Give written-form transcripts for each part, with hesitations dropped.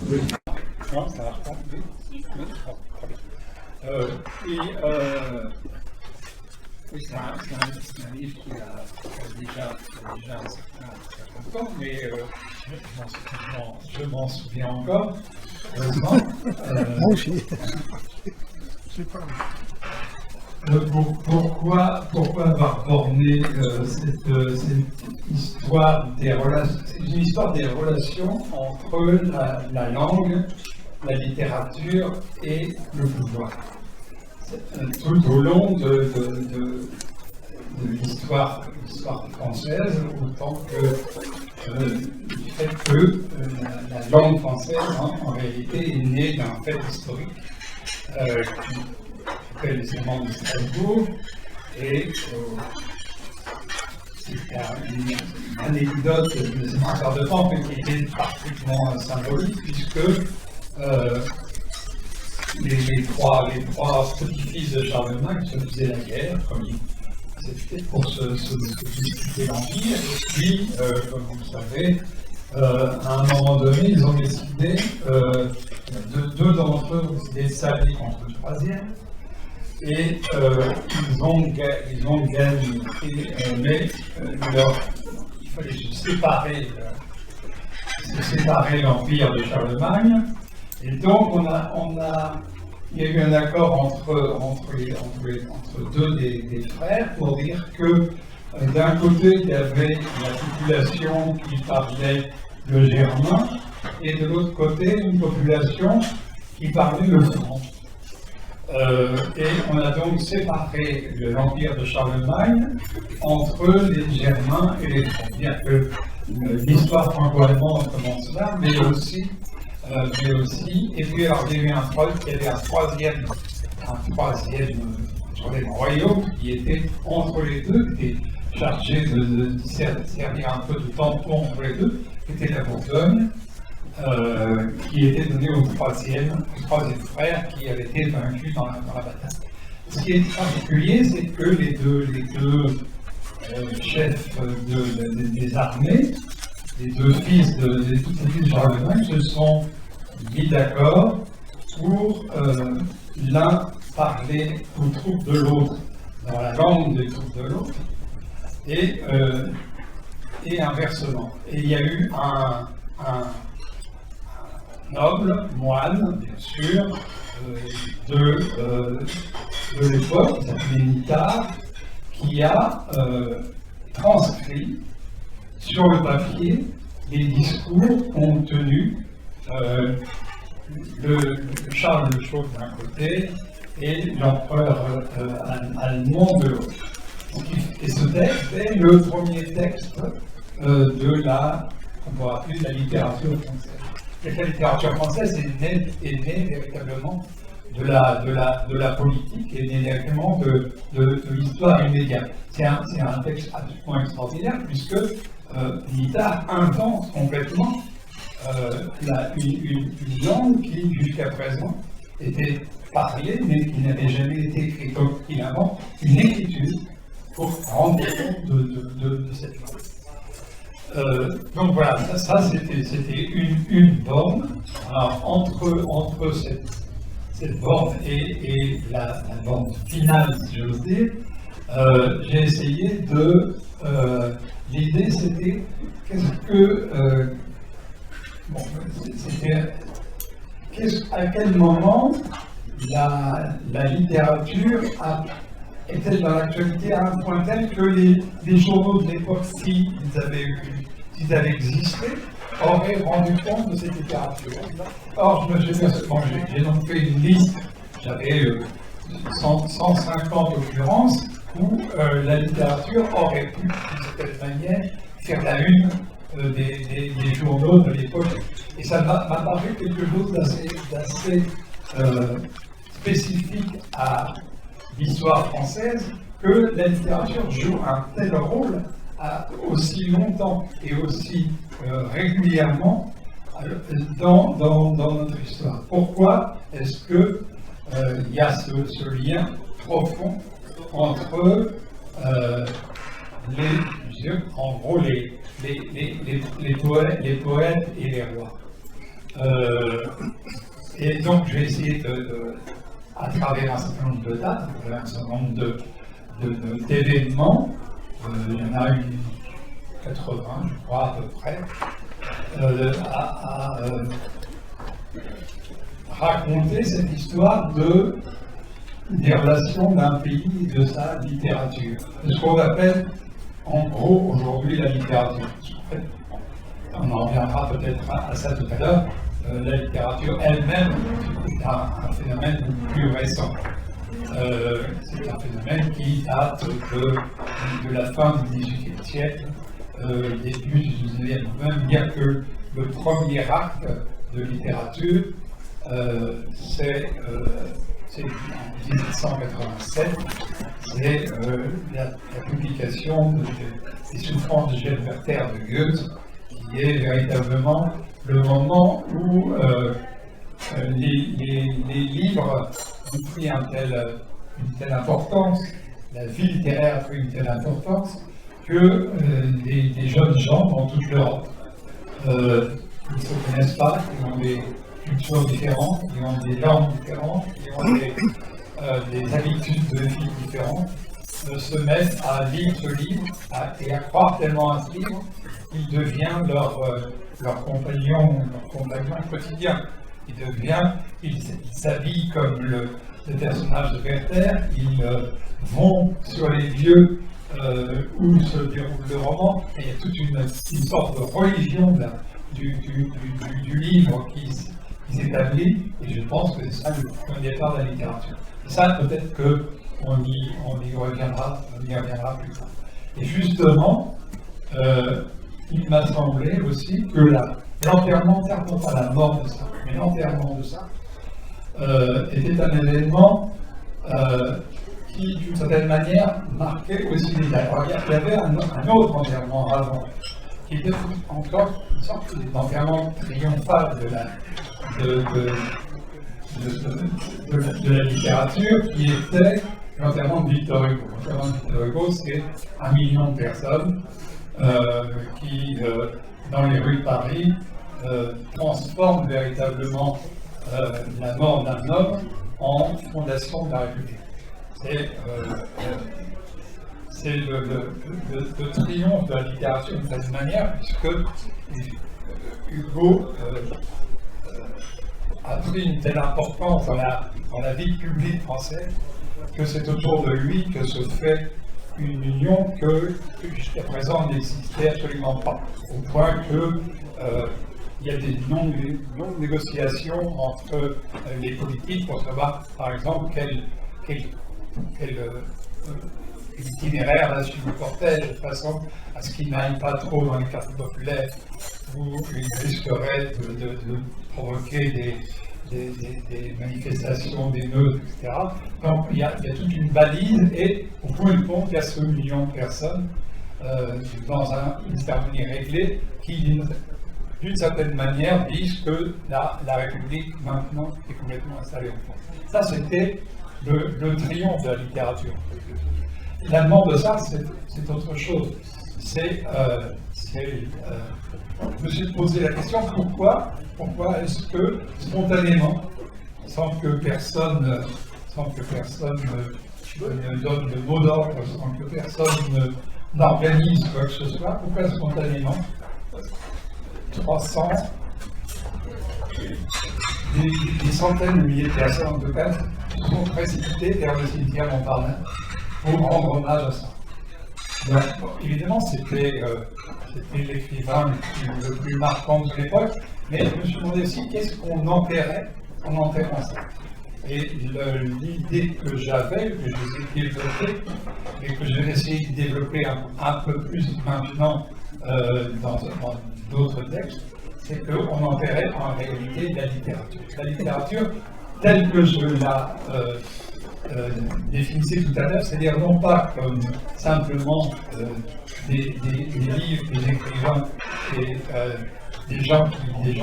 Oui. Non, ça marche pas. Oui. Oui. Oh, très bien. Oui, c'est un livre qui a déjà un certain temps, mais je m'en souviens encore. Moi aussi. Je sais pas. Pourquoi avoir borné cette histoire des relations? C'est une histoire des relations entre la langue, la littérature et le pouvoir. Tout au long de l'histoire française, autant que du fait que la langue française, en réalité, est née d'un fait historique qui fait les éléments de Strasbourg, et c'est une anecdote de sénateur de temps, mais qui était particulièrement symbolique, puisque les trois petits-fils de Charlemagne se faisaient la guerre, comme c'était pour se disputer l'Empire, et puis, comme vous le savez, à un moment donné, ils ont décidé, deux d'entre eux ont décidé de s'allier contre le troisième, et ils ont gagné, mais il fallait se séparer l'Empire de Charlemagne, et donc il y a eu un accord entre deux des frères pour dire que d'un côté il y avait la population qui parlait le germain, et de l'autre côté une population qui parlait le franc. Et on a donc séparé l'Empire de Charlemagne entre les Germains et les Francs. Bien que l'histoire franco-allemande commence là, mais aussi, et puis alors il y avait un troisième royaume qui était entre les deux, qui était chargé de servir un peu de tampon entre les deux, qui était la Bourgogne. Qui était donné au troisième frère qui avait été vaincu dans la bataille. Ce qui est particulier, c'est que les deux chefs des armées, les deux fils de Charlemagne, se sont mis d'accord pour l'un parler aux troupes de l'autre, dans la langue des troupes de l'autre, et inversement. Et il y a eu un noble, moine, bien sûr, de l'époque, qui s'appelait Nithard, qui a transcrit sur le papier les discours qu'ont tenus Charles le Chauve d'un côté et l'empereur allemand de l'autre. Et ce texte est le premier texte de qu'on pourrait appeler la littérature française. La littérature française est née véritablement de la politique, est née véritablement de l'histoire immédiate. C'est un texte absolument extraordinaire, puisque Nithard invente complètement une langue qui, jusqu'à présent, était parlée, mais qui n'avait jamais été écrite. Donc, il invente une écriture pour rendre compte de cette langue. Donc voilà, ça c'était une borne. Alors entre cette borne et la borne finale, si j'ose dire, j'ai essayé de... l'idée c'était à quel moment la littérature était dans l'actualité à un point tel que les journaux de l'époque, s'ils avaient existé, auraient rendu compte de cette littérature. Or, j'ai donc fait une liste, j'avais 150 occurrences, où la littérature aurait pu, d'une certaine manière, faire la une des journaux de l'époque. Et ça m'a paru quelque chose d'assez spécifique à l'histoire française, que la littérature joue un tel rôle aussi longtemps et aussi régulièrement dans notre histoire. Pourquoi est-ce que il y a ce lien profond entre les poètes et les rois? Et donc j'ai essayé à travers un certain nombre de dates, à travers un certain nombre d'événements, il y en a eu 80, je crois, à peu près, à raconter cette histoire des relations d'un pays et de sa littérature. De ce qu'on appelle en gros aujourd'hui la littérature. En fait, on en reviendra peut-être à ça tout à l'heure. La littérature elle-même est un phénomène plus récent. C'est un phénomène qui date de la fin du XVIIIe siècle, début du XIXe. On peut même dire que le premier acte de littérature, c'est en 1787, c'est la publication des Souffrances de Gelberter de Goethe, qui est véritablement le moment où les livres ont pris une telle importance, la vie littéraire a pris une telle importance, que des jeunes gens dans toute l'Europe qui ne se connaissent pas, qui ont des cultures différentes, qui ont des langues différentes, qui ont des habitudes de vie différentes, se mettent à lire ce livre et à croire tellement à ce livre qu'il devient leur compagnon quotidien. Ils s'habillent comme le personnage de Werther, ils vont sur les lieux où se déroule le roman, et il y a toute une sorte de religion du livre qui s'établit, et je pense que c'est ça le point de départ de la littérature. Et ça, peut-être qu'on y reviendra plus tard. Et justement, il m'a semblé aussi que l'enterrement, certes pas la mort de ça, mais l'enterrement de ça, était un événement qui, d'une certaine manière, marquait aussi les dates. Il y avait un autre enterrement avant, qui était encore une sorte d'enterrement triomphal de la littérature, qui était l'enterrement de Victor Hugo. L'enterrement de Victor Hugo, c'est 1 million de personnes qui, dans les rues de Paris, transforment véritablement la mort d'un homme en fondation de la République. C'est le triomphe de la littérature d'une certaine manière, puisque Hugo a pris une telle importance dans la vie publique française que c'est autour de lui que se fait une union que jusqu'à présent n'existait absolument pas, au point que il y a des longues négociations entre les politiques pour savoir, par exemple, quel itinéraire va suivre le cortège, de façon à ce qu'il n'aille pas trop dans les quartiers populaires où il risquerait de provoquer des manifestations, des meutes, etc. Donc il y a toute une balise, et au bout du compte, il y a ce million de personnes dans une cérémonie réglée qui, d'une certaine manière, disent que la République, maintenant, est complètement installée en France. Ça, c'était le triomphe de la littérature. La mort de ça, c'est autre chose. Je me suis posé la question, pourquoi est-ce que, spontanément, sans que personne ne donne le mot d'ordre, sans que personne n'organise quoi que ce soit, pourquoi spontanément 300, des centaines de milliers de personnes en tout cas, se sont précipitées vers le cimetière Montparnasse pour rendre hommage à ça. Donc, évidemment, c'était l'écrivain le plus marquant de l'époque, mais je me suis demandé aussi qu'est-ce qu'on enterrait en enterrant ça. Et l'idée que j'avais, que j'ai développée, et que je vais essayer de développer un peu plus maintenant dans d'autres textes, c'est qu'on enterrait en réalité la littérature. La littérature, telle que je la définissais tout à l'heure, c'est-à-dire non pas comme simplement des livres, des écrivains et des gens qui les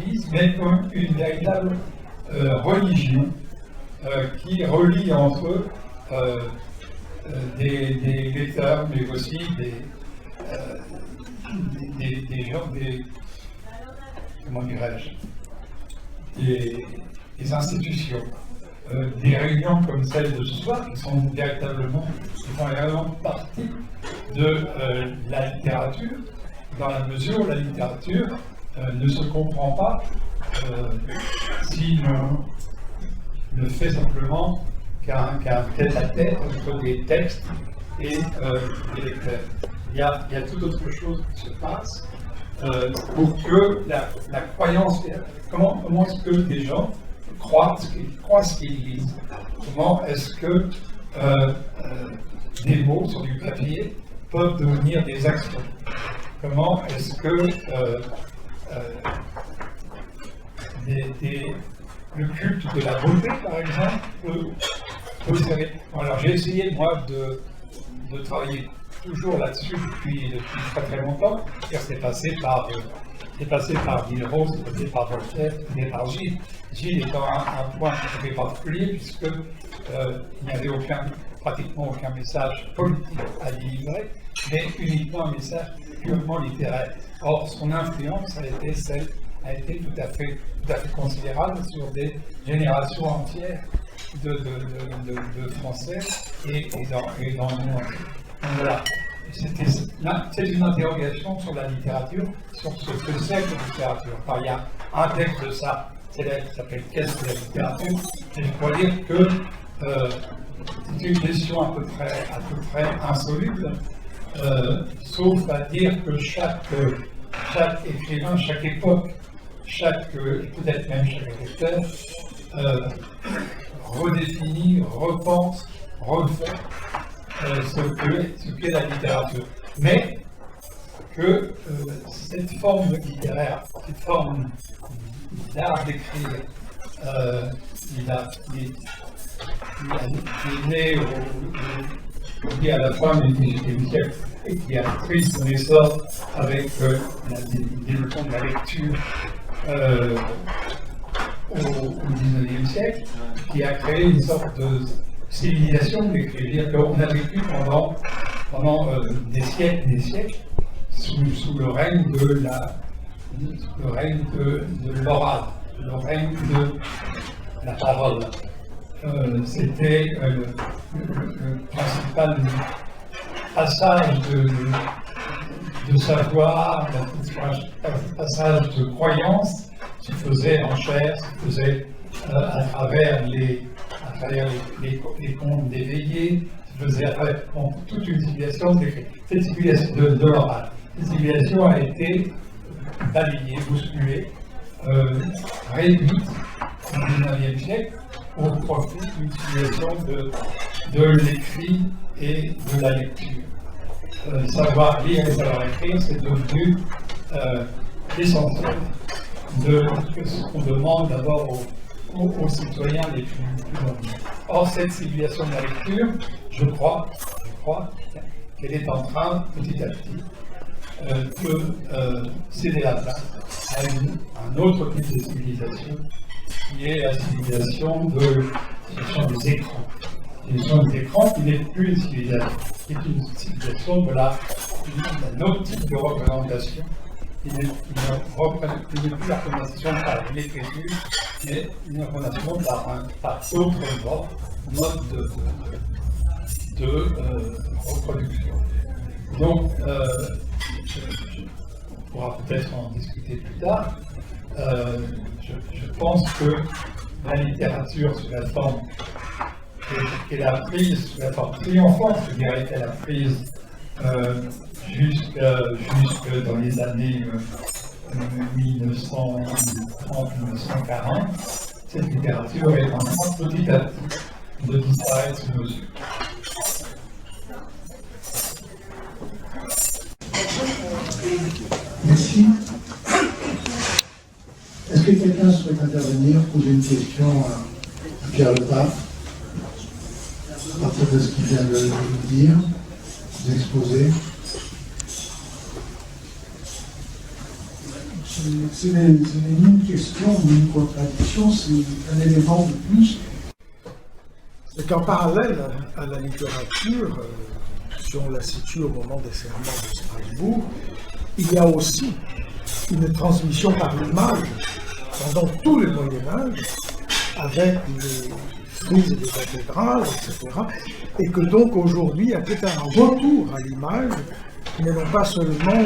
lisent, mais comme une véritable religion qui relie entre eux des lecteurs, mais aussi des gens, comment dirais-je, des institutions. Des réunions comme celle de ce soir qui font véritablement partie de la littérature, dans la mesure où la littérature ne se comprend pas si l'on ne fait simplement qu'un tête-à-tête entre des textes et des lecteurs. Il y a toute autre chose qui se passe pour que la croyance, comment est-ce que des gens croient ce qu'ils lisent? Comment est-ce que des mots sur du papier peuvent devenir des actions? Comment est-ce que le culte de la beauté, par exemple, peut servir? Alors j'ai essayé, moi, de travailler toujours là-dessus depuis très très longtemps. C'est passé par Diderot, c'est passé par Voltaire, c'est passé par Gilles. Gilles étant un point tout à fait particulier, puisque il n'y avait pratiquement aucun message politique à délivrer, mais uniquement un message purement littéraire. Or, son influence a été tout à fait considérable sur des générations entières de Français et dans le monde. Donc voilà, c'est une interrogation sur la littérature, sur ce que c'est que la littérature. Enfin, il y a un texte de ça, qui s'appelle « Qu'est-ce que la littérature ?» Et je crois dire que c'est une question à peu près insoluble, sauf à dire que chaque écrivain, chaque époque, peut-être même chaque lecteur, redéfinit, repense, refait ce qu'est la littérature. Mais que cette forme littéraire, cette forme d'art d'écrire, qui est né à la fin du XVIIIe siècle et qui a pris son essor avec le développement de la lecture au XIXe siècle, qui a créé une sorte de civilisation de l'écriture. C'est-à-dire qu'on a vécu pendant des siècles sous le règne de l'oral, le règne de la parole. C'était le principal passage de savoir, le passage de croyance se faisait en chair, se faisait à travers les contes d'éveillés, se faisait à travers toute une civilisation cette civilisation de l'oral. Cette civilisation a été balayée, bousculée, réduite au XIXe siècle au profit d'une civilisation de l'écrit et de la lecture. Savoir lire et savoir écrire, c'est devenu l'essentiel de ce qu'on demande d'abord aux citoyens les plus nombreux. Or, cette civilisation de la lecture, je crois qu'elle est en train, petit à petit, de céder la place à un autre type de civilisation, qui est la civilisation des écrans. La civilisation des écrans qui n'est plus une civilisation, qui est une civilisation d'un autre type de représentation, qui n'est plus la représentation par l'écriture, mais une représentation par d'autres modes de reproduction. Donc, on pourra peut-être en discuter plus tard. Je pense que la littérature sous la forme qu'elle a prise, sous la forme triomphante, je dirais qu'elle a prise jusque dans les années 1930-1940, cette littérature est en train petit à petit de disparaître sous nos yeux. Merci. Est-ce que quelqu'un souhaite intervenir, poser une question à Pierre Lepape, à partir de ce qu'il vient de nous dire, d'exposer? Ce n'est ni une question ni une contradiction, c'est un élément de plus. C'est qu'en parallèle à la littérature, si on la situe au moment des serments de Strasbourg, il y a aussi une transmission par l'image pendant tout le Moyen-Âge, avec les frises des cathédrales, etc. Et que donc aujourd'hui, il y a peut-être un retour à l'image, mais non pas seulement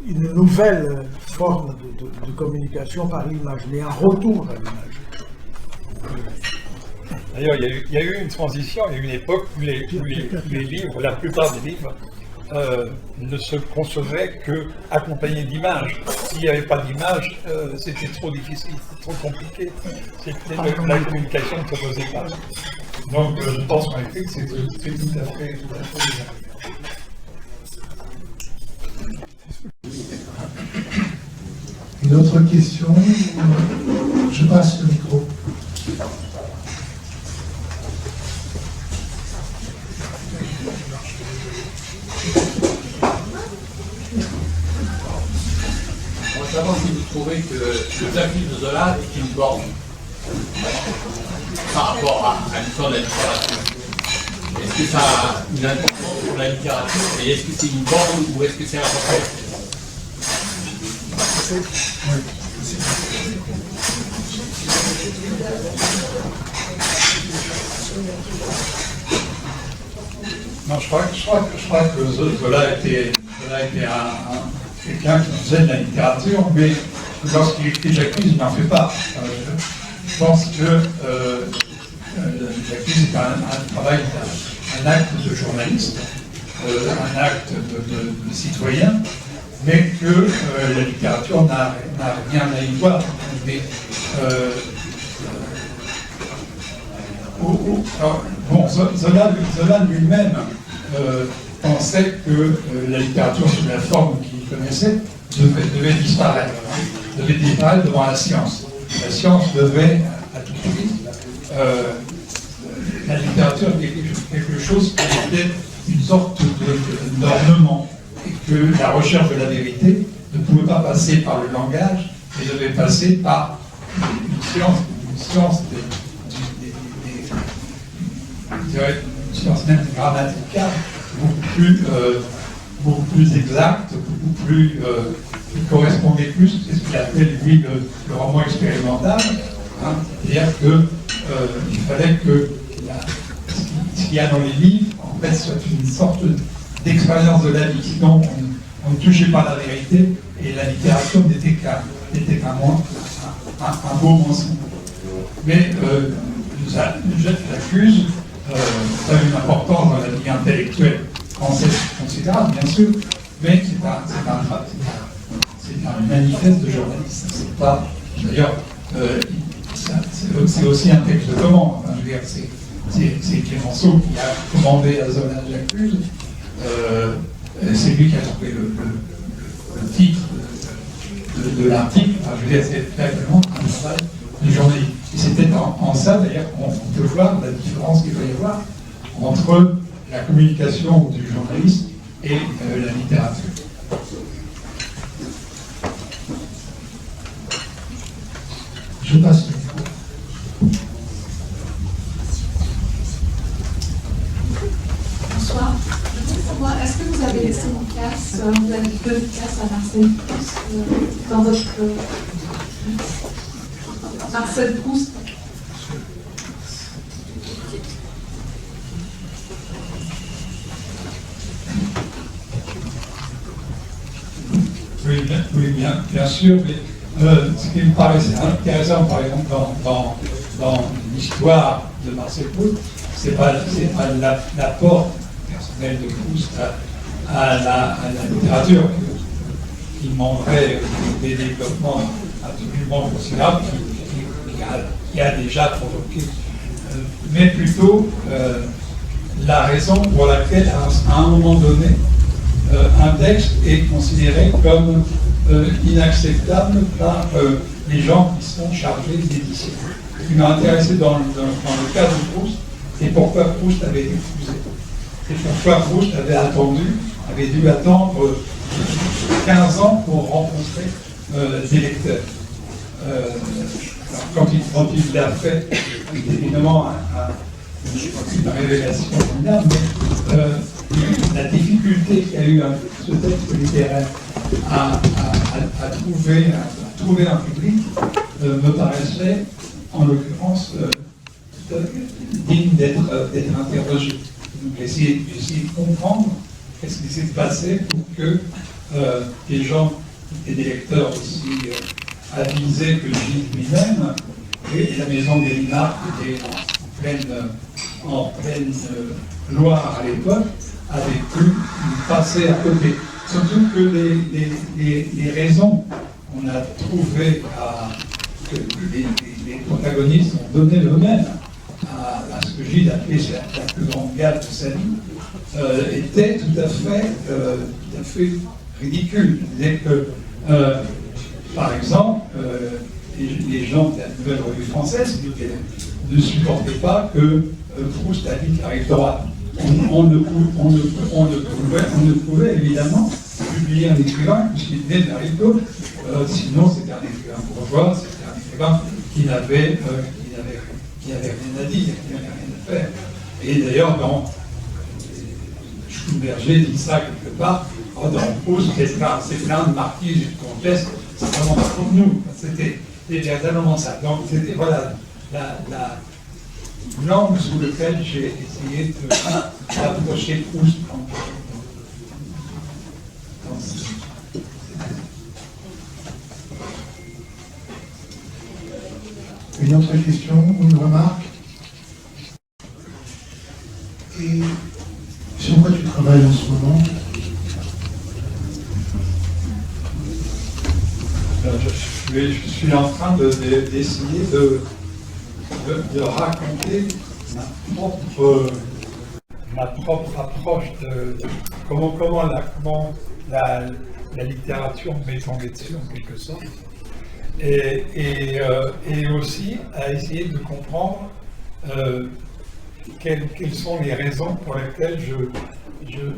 une nouvelle forme de communication par l'image, mais un retour à l'image. D'ailleurs, il y a eu une transition, il y a eu une époque où les livres, la plupart des livres, ne se concevaient qu'accompagnés d'images. S'il n'y avait pas d'images, c'était trop difficile, c'était trop compliqué. La communication ne se faisait pas. Donc, je pense en effet que c'est tout à fait Une autre question? Je passe le micro. On va savoir si vous trouvez que le Jacques de Zola est une borne par rapport à l'histoire de la littérature. Est-ce que ça a une importance pour la littérature et est-ce que c'est une borne ou est-ce que c'est important? Non, je crois que Zola était quelqu'un qui faisait de la littérature, mais lorsqu'il écrit J'accuse, il n'en fait pas. Je pense que J'accuse est un travail, un acte de journaliste, un acte de citoyen, mais que la littérature n'a rien à y voir. Mais, bon, Zola lui-même pensait que la littérature sous la forme qu'il connaissait devait disparaître devant la science. La science devait, à tout prix, la littérature est quelque chose qui était une sorte d'ornement, et que la recherche de la vérité ne pouvait pas passer par le langage, mais devait passer par une science une science même grammaticale, beaucoup plus exacte, beaucoup plus qui correspondait plus à ce qu'il appelle lui le roman expérimental, hein, c'est-à-dire qu'il fallait que ce qu'il y a dans les livres, en fait, soit une sorte d'expérience de la vie, sinon on ne touchait pas la vérité, et la littérature n'était qu'un beau mensonge. Mais J'accuse a une importance dans la vie intellectuelle française considérable, bien sûr, mais c'est un manifeste de journaliste. C'est pas, d'ailleurs, c'est aussi un texte de commande. Enfin, je veux dire, c'est Clémenceau qui a commandé à Zola J'accuse. C'est lui qui a trouvé le titre de l'article. Enfin, je veux dire, c'est vraiment un travail de journaliste. Et c'était en ça, d'ailleurs, qu'on peut voir la différence qu'il va y avoir entre la communication du journaliste et la littérature. Je passe le micro. Bonsoir. Je voudrais savoir, est-ce que vous avez laissé une classe, vous avez deux classes à Marcel Proust dans votre... Marcel Proust. Oui, bien sûr, mais ce qui me paraissait intéressant, par exemple, dans l'histoire de Marcel Proust, c'est pas l'apport personnel de Proust à la littérature, qui demanderait des développements absolument considérables, qui a déjà provoqué, mais plutôt la raison pour laquelle, à un moment donné, un texte est considéré comme inacceptable par les gens qui sont chargés d'édition. Ce qui m'a intéressé dans le cas de Proust, c'est pourquoi Proust avait été refusé. C'est pourquoi Proust avait dû attendre 15 ans pour rencontrer des lecteurs. Quand il l'a fait, c'est évidemment une révélation formidable, mais la difficulté qu'a eu ce texte littéraire à trouver un public me paraissait, en l'occurrence, tout à fait digne d'être interrogé. Donc essayer de comprendre qu'est-ce qui s'est passé pour que des gens, et des lecteurs aussi avisés que Gilles lui-même, et la maison des Limards, qui était en pleine Loire à l'époque, avait pu passer à côté. Surtout que les raisons qu'on a trouvées que les protagonistes ont donné eux-mêmes à ce que Gilles appelait la plus grande gaffe de sa vie, étaient tout à fait ridicules. C'est que, par exemple, les gens de la Nouvelle Revue Française ne supportaient pas que Proust habite la Rectorat. On ne pouvait évidemment publier un écrivain qui venait de la Recto, sinon c'était un écrivain bourgeois, c'était un écrivain qui n'avait rien à dire, qui n'avait rien à faire. Et d'ailleurs, dans Schumberger dit ça quelque part, dans Proust, c'est plein de marquises et de comtesses, c'est vraiment pas pour nous. C'était véritablement ça. Donc c'était voilà l'angle sous lequel j'ai essayé d'approcher Proust. Une autre question ou une remarque? Et sur quoi tu travailles en ce moment? Je suis en train d'essayer de raconter ma propre approche de comment la littérature m'est tombée dessus en quelque sorte, et aussi à essayer de comprendre quelles sont les raisons pour lesquelles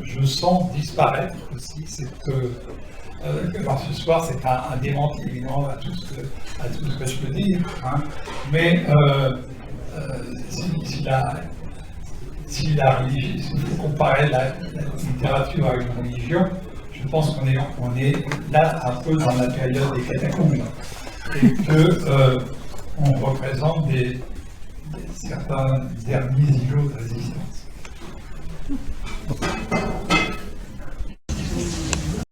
je sens disparaître aussi cette. Alors ce soir, c'est un démenti évidemment à tout ce que je peux dire, hein. Mais si il faut comparer la littérature avec la religion, je pense qu'on est là un peu dans la période des catacombes et que on représente certains derniers îlots de résistance.